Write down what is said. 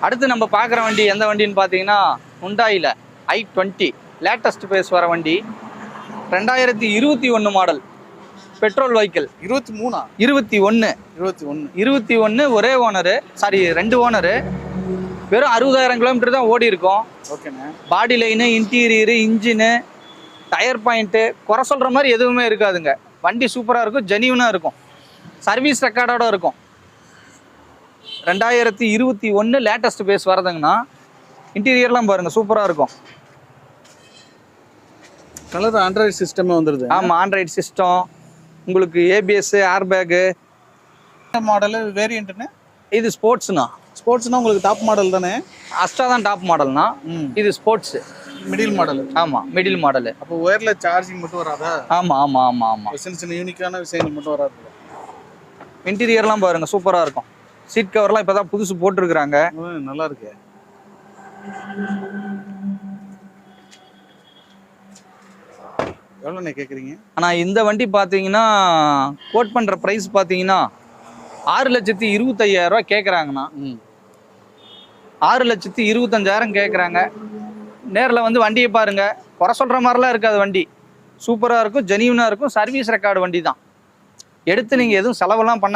அடுத்து நம்ம பார்க்குற வண்டி எந்த வண்டின்னு பார்த்தீங்கன்னா ஹுண்டாயில் i20 லேட்டஸ்ட் பேஸ் வர வண்டி 2021 மாடல் பெட்ரோல் வெஹிக்கிள். 21 ஒரே ஓனரு, சாரி 2 ஓனரு. வெறும் 60,000 கிலோமீட்டர் தான் ஓடி இருக்கும். ஓகேண்ணே. Body line, interior, engine, tyre point குறை சொல்கிற மாதிரி எதுவுமே இருக்காதுங்க. வண்டி சூப்பராக இருக்கும், ஜெனியூனாக இருக்கும், சர்வீஸ் ரெக்கார்டோட இருக்கும். 2021 லேட்டஸ்ட் பேஸ் வரதுங்கன்னா இன்டீரியர்லாம் பாருங்கள் சூப்பராக இருக்கும். கலர் ஆண்ட்ராய்டு சிஸ்டமே வந்துடுது. ஆமாம், ஆண்ட்ராய்டு சிஸ்டம், உங்களுக்கு ஏபிஎஸ், ஏர் பேக்கு. மாடலு வேரியண்ட்டுன்னு இது ஸ்போர்ட்ஸ்ண்ணா. ஸ்போர்ட்ஸ்னா உங்களுக்கு டாப் மாடல் தானே? அஸ்டா தான் டாப் மாடல்னா, இது ஸ்போர்ட்ஸ் மிடில் மாடல். ஆமாம், மிடில் மாடலு. அப்போ ஒயர்ல சார்ஜிங் மட்டும் வராதா? ஆமாம் ஆமாம் ஆமாம் ஆமாம். சின்ன சின்ன யூனிக்கான விஷயங்கள் மட்டும் வராது. இன்டீரியர்லாம் பாருங்க சூப்பராக இருக்கும். சீட் கவர்லாம் இப்போ தான் புதுசு போட்டிருக்கிறாங்க. நல்லா இருக்கு. எவ்வளோண்ணே கேட்குறீங்க? ஆனால் இந்த வண்டி பார்த்தீங்கன்னா கோட் பண்ணுற ப்ரைஸ் பார்த்தீங்கன்னா 6,25,000 கேட்குறாங்கண்ணா. 6,25,000 கேட்குறாங்க. நேரில் வந்து வண்டியை பாருங்க, குறை சொல்கிற மாதிரிலாம் இருக்காது. வண்டி சூப்பராக இருக்கும், ஜெனியூனாக இருக்கும், சர்வீஸ் ரெக்கார்டு வண்டி தான். எடுத்து நீங்கள் எதுவும் செலவெல்லாம் பண்ண